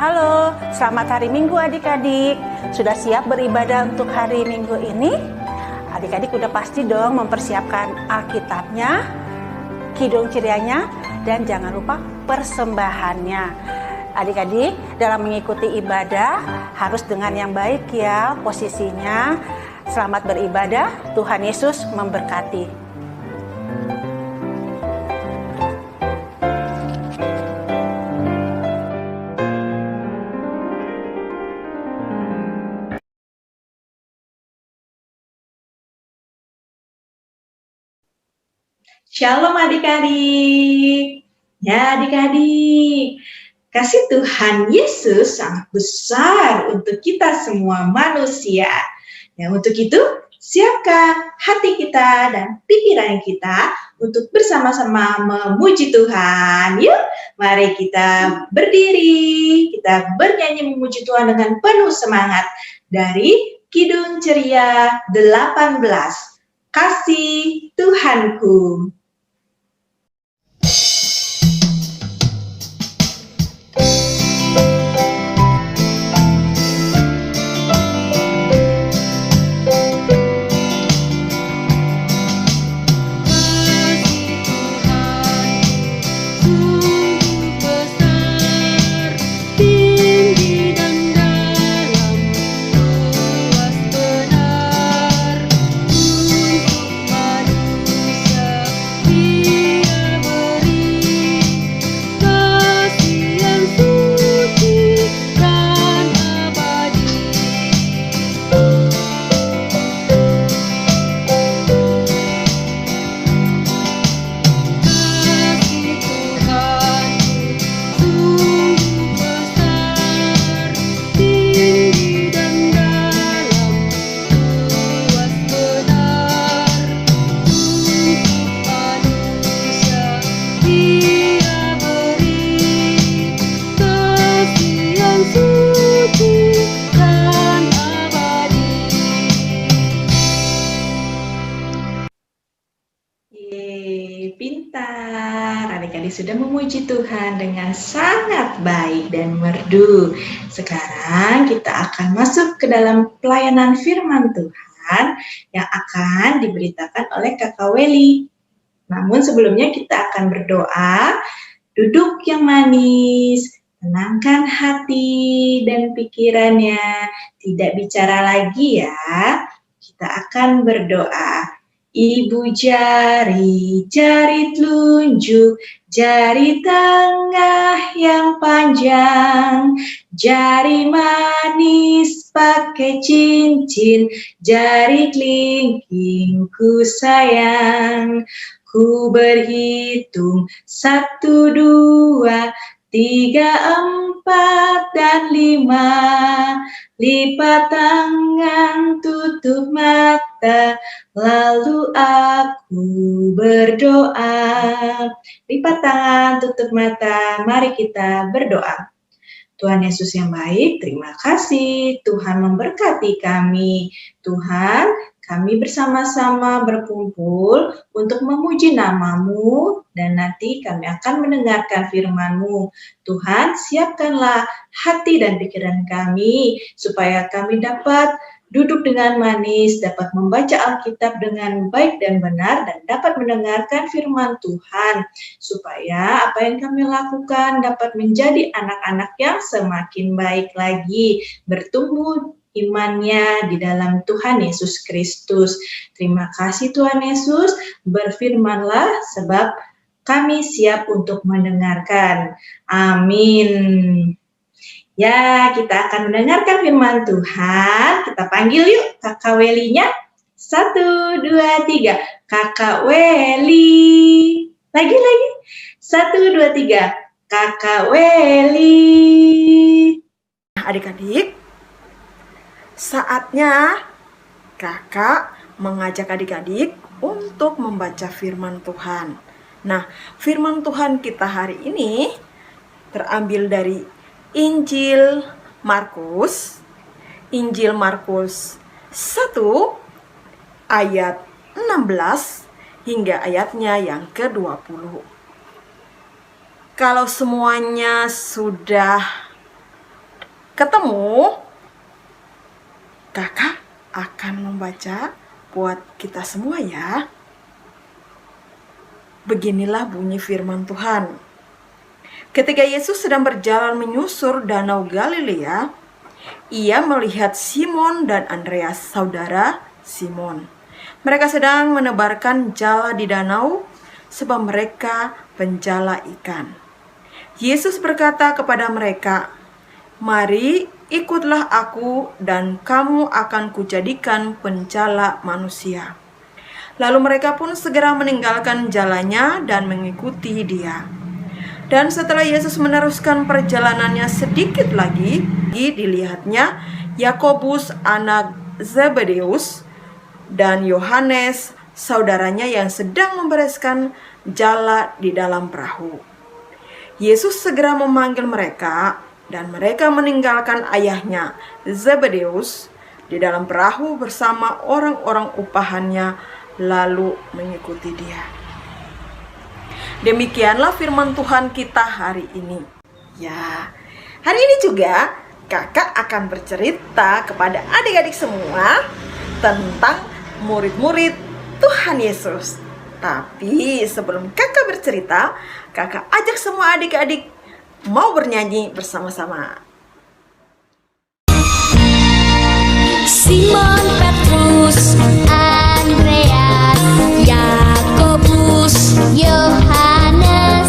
Halo, selamat hari Minggu adik-adik. Sudah siap beribadah untuk hari Minggu ini? Adik-adik udah pasti dong mempersiapkan Alkitabnya, kidung cerianya, dan jangan lupa persembahannya. Adik-adik, dalam mengikuti ibadah harus dengan yang baik ya posisinya. Selamat beribadah, Tuhan Yesus memberkati. Shalom adik-adik. Ya adik-adik, kasih Tuhan Yesus sangat besar untuk kita semua manusia. Ya, untuk itu siapkan hati kita dan pikiran kita untuk bersama-sama memuji Tuhan. Yuk, mari kita berdiri, kita bernyanyi memuji Tuhan dengan penuh semangat dari Kidung Ceria 18. Kasih Tuhanku. Pintar, adik-adik sudah memuji Tuhan dengan sangat baik dan merdu. Sekarang kita akan masuk ke dalam pelayanan firman Tuhan yang akan diberitakan oleh Kakak Weli. Namun sebelumnya kita akan berdoa. Duduk yang manis, tenangkan hati dan pikirannya, tidak bicara lagi ya. Kita akan berdoa. Ibu jari, jari telunjuk, jari tengah yang panjang, jari manis pakai cincin, jari kelingkingku sayang. Ku berhitung 1, 2, 3, 4, dan 5. Lipat tangan, tutup mata, lalu aku berdoa. Lipat tangan, tutup mata, mari kita berdoa. Tuhan Yesus yang baik, terima kasih. Tuhan memberkati kami. Tuhan, kami bersama-sama berkumpul untuk memuji nama-Mu dan nanti kami akan mendengarkan firman-Mu. Tuhan, siapkanlah hati dan pikiran kami supaya kami dapat duduk dengan manis, dapat membaca Alkitab dengan baik dan benar, dan dapat mendengarkan firman Tuhan, supaya apa yang kami lakukan dapat menjadi anak-anak yang semakin baik lagi, bertumbuh imannya di dalam Tuhan Yesus Kristus. Terima kasih Tuhan Yesus, berfirmanlah sebab kami siap untuk mendengarkan. Amin. Ya, kita akan mendengarkan firman Tuhan. Kita panggil yuk Kakak Welinya. 1, 2, 3. Kakak Weli. Lagi. 1, 2, 3. Kakak Weli. Adik-adik, saatnya kakak mengajak adik-adik untuk membaca firman Tuhan. Nah, firman Tuhan kita hari ini terambil dari Injil Markus 1 ayat 16 hingga ayatnya yang ke-20. Kalau semuanya sudah ketemu, kakak akan membaca buat kita semua ya. Beginilah bunyi firman Tuhan. Ketika Yesus sedang berjalan menyusur danau Galilea, ia melihat Simon dan Andreas, saudara Simon. Mereka sedang menebarkan jala di danau, sebab mereka penjala ikan. Yesus berkata kepada mereka, "Mari, ikutlah aku dan kamu akan kujadikan penjala manusia." Lalu mereka pun segera meninggalkan jalannya dan mengikuti dia. Dan setelah Yesus meneruskan perjalanannya sedikit lagi, dilihatnya Yakobus anak Zebedeus dan Yohanes saudaranya yang sedang membereskan jala di dalam perahu. Yesus segera memanggil mereka dan mereka meninggalkan ayahnya Zebedeus di dalam perahu bersama orang-orang upahannya lalu mengikuti dia. Demikianlah firman Tuhan kita hari ini. Ya, hari ini juga kakak akan bercerita kepada adik-adik semua tentang murid-murid Tuhan Yesus. Tapi sebelum kakak bercerita, kakak ajak semua adik-adik mau bernyanyi bersama-sama. Simon Petrus, Andreas, Yakobus, Yohanes,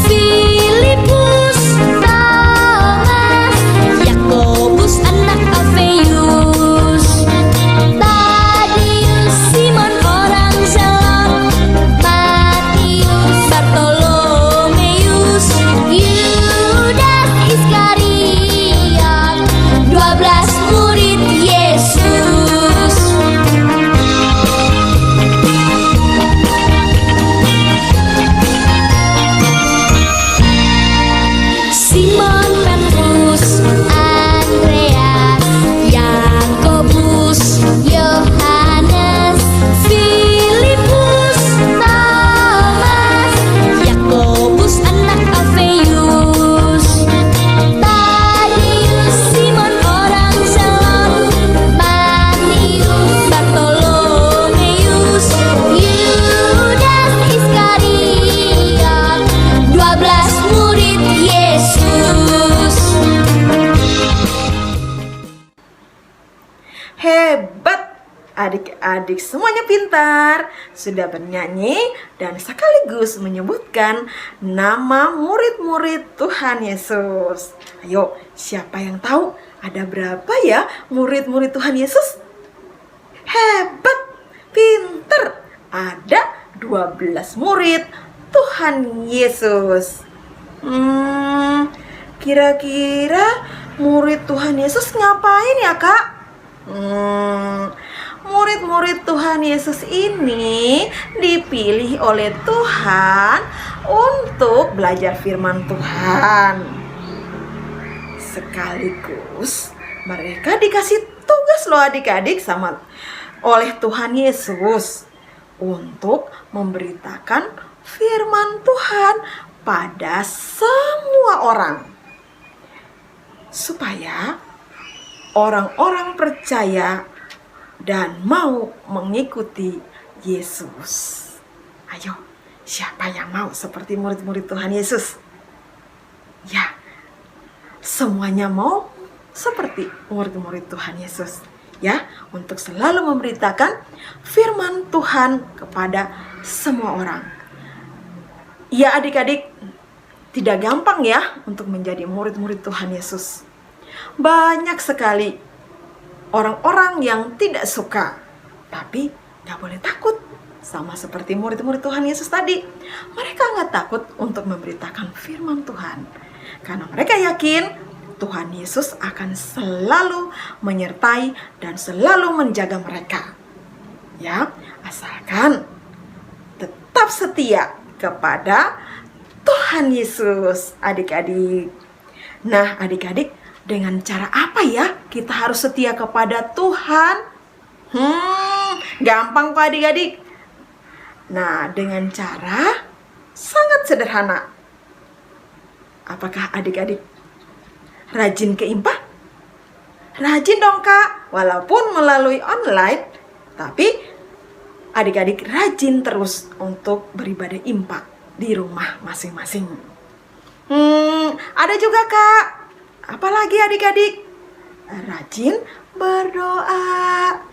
Filipus, Thomas, Yakobus anak Alfeus, Tadius, Simon orang Zelot, Matius, Bartolomeus, Yudas Iskariot, 12 murid Yesus. Simon Petrus, Andreas, Yakobus, Yohanes, Filipus, Thomas, Yakobus anak Alfeus, Tadius, Simon orang Zelot, Matius, Bartolomeus, Yudas Iskariot, 12 murid Yesus. Hebat! Adik-adik semuanya pintar, sudah bernyanyi dan sekaligus menyebutkan nama murid-murid Tuhan Yesus. Ayo, siapa yang tahu ada berapa ya murid-murid Tuhan Yesus? Hebat, pinter. Ada 12 murid Tuhan Yesus. Kira-kira murid Tuhan Yesus ngapain ya, Kak? Murid-murid Tuhan Yesus ini dipilih oleh Tuhan untuk belajar firman Tuhan. Sekaligus mereka dikasih tugas loh adik-adik oleh Tuhan Yesus untuk memberitakan firman Tuhan pada semua orang, supaya orang-orang percaya dan mau mengikuti Yesus. Ayo, siapa yang mau seperti murid-murid Tuhan Yesus? Ya, semuanya mau seperti murid-murid Tuhan Yesus. Ya, untuk selalu memberitakan firman Tuhan kepada semua orang. Ya adik-adik, tidak gampang ya untuk menjadi murid-murid Tuhan Yesus. Banyak sekali orang-orang yang tidak suka, tapi gak boleh takut. Sama seperti murid-murid Tuhan Yesus tadi, mereka gak takut untuk memberitakan firman Tuhan, karena mereka yakin Tuhan Yesus akan selalu menyertai dan selalu menjaga mereka. Ya, asalkan tetap setia kepada Tuhan Yesus, adik-adik. Nah, adik-adik, dengan cara apa ya kita harus setia kepada Tuhan? Gampang kok adik-adik. Nah, dengan cara sangat sederhana. Apakah adik-adik rajin ke IMPA? Rajin dong Kak, walaupun melalui online, tapi adik-adik rajin terus untuk beribadah impak di rumah masing-masing. Ada juga Kak, apalagi adik-adik? Rajin berdoa.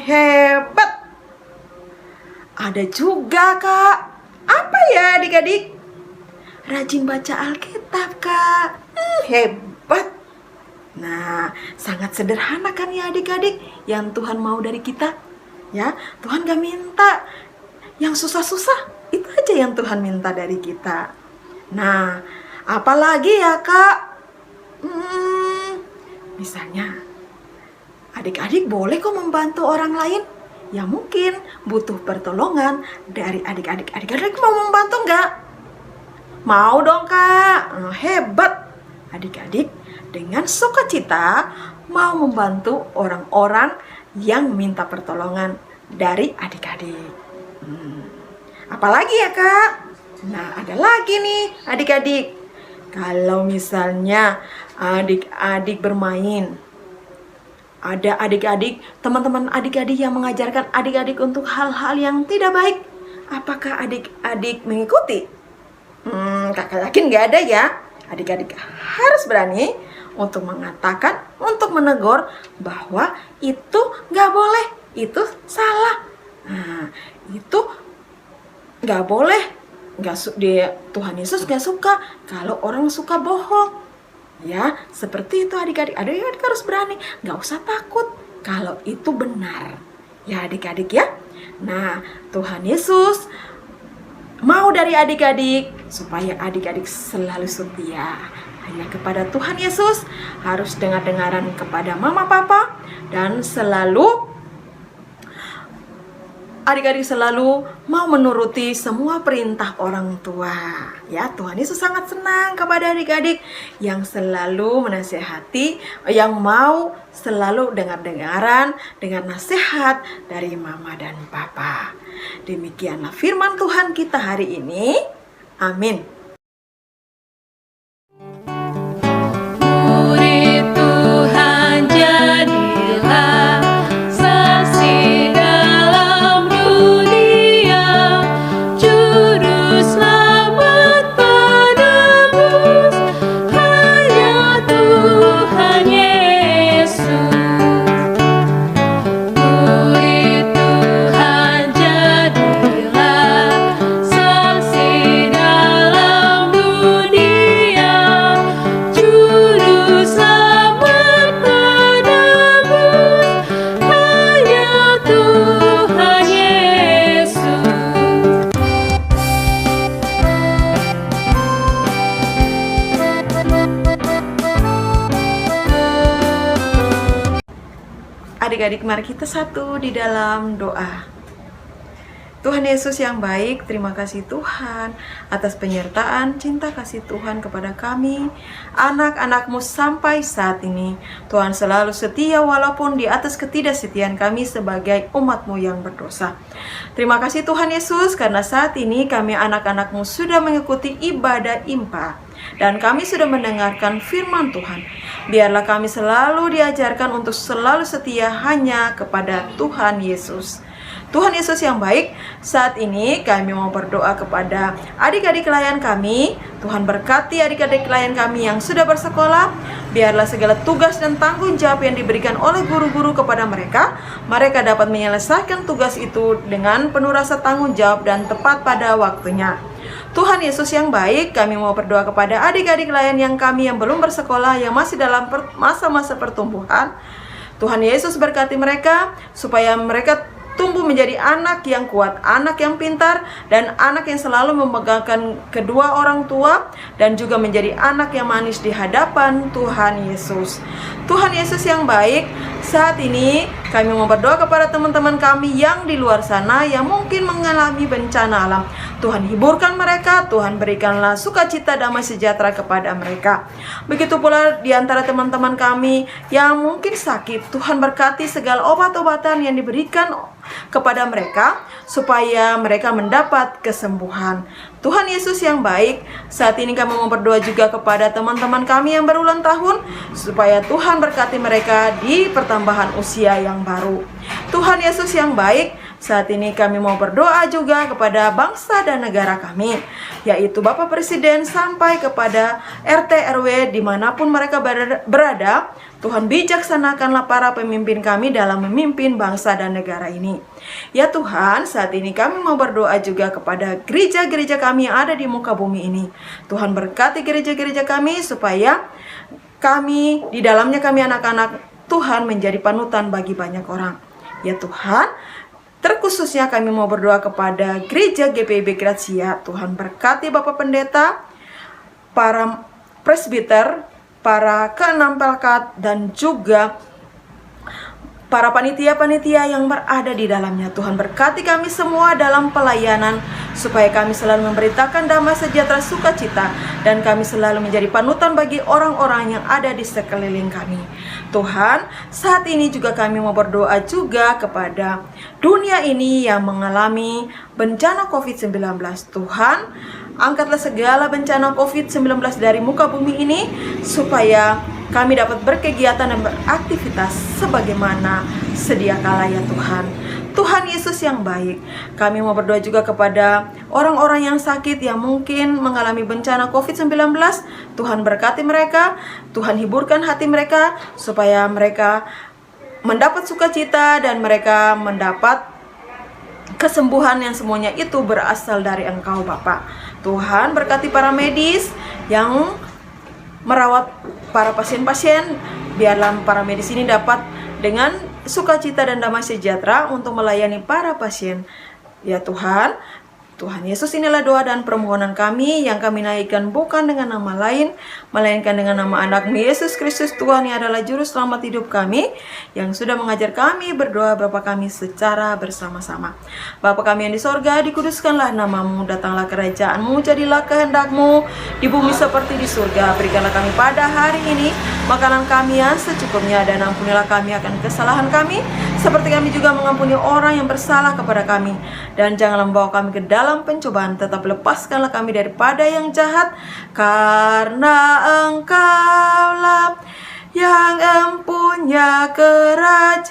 Hebat. Ada juga Kak, apa ya adik-adik? Rajin baca Alkitab Kak. Hebat. Nah, sangat sederhana kan ya adik-adik yang Tuhan mau dari kita? Ya, Tuhan gak minta yang susah-susah, itu aja yang Tuhan minta dari kita. Nah, apalagi ya Kak? Misalnya, adik-adik boleh kok membantu orang lain yang mungkin butuh pertolongan dari adik-adik. Adik-adik mau membantu nggak? Mau dong Kak. Hebat. Adik-adik dengan sukacita mau membantu orang-orang yang minta pertolongan dari adik-adik. Apalagi ya Kak? Nah, ada lagi nih adik-adik. Kalau misalnya adik-adik bermain, ada adik-adik, teman-teman adik-adik yang mengajarkan adik-adik untuk hal-hal yang tidak baik, apakah adik-adik mengikuti? Kakak yakin gak ada ya. Adik-adik harus berani untuk mengatakan, untuk menegur bahwa itu gak boleh, itu salah. Nah, itu gak boleh. Tuhan Yesus gak suka kalau orang suka bohong. Ya, seperti itu adik-adik. Adik-adik harus berani, gak usah takut kalau itu benar. Ya adik-adik ya. Nah, Tuhan Yesus mau dari adik-adik supaya adik-adik selalu setia hanya kepada Tuhan Yesus, harus dengar-dengaran kepada mama papa, dan adik-adik selalu mau menuruti semua perintah orang tua. Ya, Tuhan Yesus sangat senang kepada adik-adik yang selalu menasihati, yang mau selalu dengar-dengaran dengan nasihat dari mama dan papa. Demikianlah firman Tuhan kita hari ini. Amin. Murid Tuhan jadilah saksi dalam dunia, juru selamat penebus hanya Tuhan Yesus. Murid Tuhan jadilah saksi dalam dunia, juru selamat penebus hanya Tuhan Yesus. Adik-adik, mari kita satu di dalam doa. Tuhan Yesus yang baik, terima kasih Tuhan atas penyertaan cinta kasih Tuhan kepada kami, anak-anak-Mu sampai saat ini. Tuhan selalu setia walaupun di atas ketidaksetiaan kami sebagai umat-Mu yang berdosa. Terima kasih Tuhan Yesus karena saat ini kami anak-anak-Mu sudah mengikuti ibadah impa, dan kami sudah mendengarkan firman Tuhan. Biarlah kami selalu diajarkan untuk selalu setia hanya kepada Tuhan Yesus. Tuhan Yesus yang baik, saat ini kami mau berdoa kepada adik-adik klien kami. Tuhan berkati adik-adik klien kami yang sudah bersekolah. Biarlah segala tugas dan tanggung jawab yang diberikan oleh guru-guru kepada mereka dapat menyelesaikan tugas itu dengan penuh rasa tanggung jawab dan tepat pada waktunya. Tuhan Yesus yang baik, kami mau berdoa kepada adik-adik klien yang kami yang belum bersekolah, yang masih dalam masa-masa pertumbuhan. Tuhan Yesus berkati mereka supaya mereka tumbuh menjadi anak yang kuat, anak yang pintar, dan anak yang selalu memegangkan kedua orang tua, dan juga menjadi anak yang manis di hadapan Tuhan Yesus. Tuhan Yesus yang baik, saat ini kami mau berdoa kepada teman-teman kami yang di luar sana yang mungkin mengalami bencana alam. Tuhan hiburkan mereka, Tuhan berikanlah sukacita damai sejahtera kepada mereka. Begitu pula di antara teman-teman kami yang mungkin sakit, Tuhan berkati segala obat-obatan yang diberikan kepada mereka supaya mereka mendapat kesembuhan. Tuhan Yesus yang baik, saat ini kami mau berdoa juga kepada teman-teman kami yang berulang tahun, supaya Tuhan berkati mereka di pertambahan usia yang baru. Tuhan Yesus yang baik, saat ini kami mau berdoa juga kepada bangsa dan negara kami, yaitu Bapak Presiden sampai kepada RT RW dimanapun mereka berada. Tuhan bijaksanakanlah para pemimpin kami dalam memimpin bangsa dan negara ini. Ya Tuhan, saat ini kami mau berdoa juga kepada gereja-gereja kami yang ada di muka bumi ini. Tuhan berkati gereja-gereja kami supaya kami, di dalamnya kami anak-anak Tuhan menjadi panutan bagi banyak orang. Ya Tuhan, terkhususnya kami mau berdoa kepada gereja GPIB Gracia. Tuhan berkati Bapak Pendeta, para presbiter, para keenam pelkat, dan juga para panitia-panitia yang berada di dalamnya. Tuhan berkati kami semua dalam pelayanan, supaya kami selalu memberitakan damai sejahtera sukacita, dan kami selalu menjadi panutan bagi orang-orang yang ada di sekeliling kami. Tuhan, saat ini juga kami mau berdoa juga kepada dunia ini yang mengalami bencana COVID-19. Tuhan, angkatlah segala bencana COVID-19 dari muka bumi ini, supaya kami dapat berkegiatan dan beraktivitas sebagaimana sedia kala ya Tuhan. Tuhan Yesus yang baik, kami mau berdoa juga kepada orang-orang yang sakit yang mungkin mengalami bencana COVID-19. Tuhan berkati mereka, Tuhan hiburkan hati mereka, supaya mereka mendapat sukacita dan mereka mendapat kesembuhan yang semuanya itu berasal dari Engkau Bapa. Tuhan berkati para medis yang merawat para pasien-pasien, biarlah para medis ini dapat dengan sukacita dan damai sejahtera untuk melayani para pasien. Ya Tuhan, Tuhan Yesus, inilah doa dan permohonan kami yang kami naikkan bukan dengan nama lain, melainkan dengan nama anak-Mu Yesus Kristus, Tuhan yang adalah juru selamat hidup kami, yang sudah mengajar kami berdoa Bapa kami secara bersama-sama. Bapa kami yang di sorga, dikuduskanlah nama-Mu, datanglah kerajaan-Mu, jadilah kehendak-Mu di bumi seperti di surga. Berikanlah kami pada hari ini makanan kami yang secukupnya, dan ampunilah kami akan kesalahan kami, seperti kami juga mengampuni orang yang bersalah kepada kami. Dan janganlah membawa kami ke dalam pencobaan, tetapi lepaskanlah kami daripada yang jahat, karena Engkaulah yang empunya kerajaan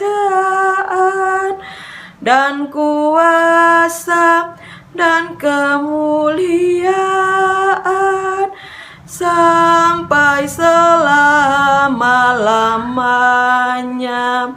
dan kuasa dan kemuliaan sampai selama-lamanya.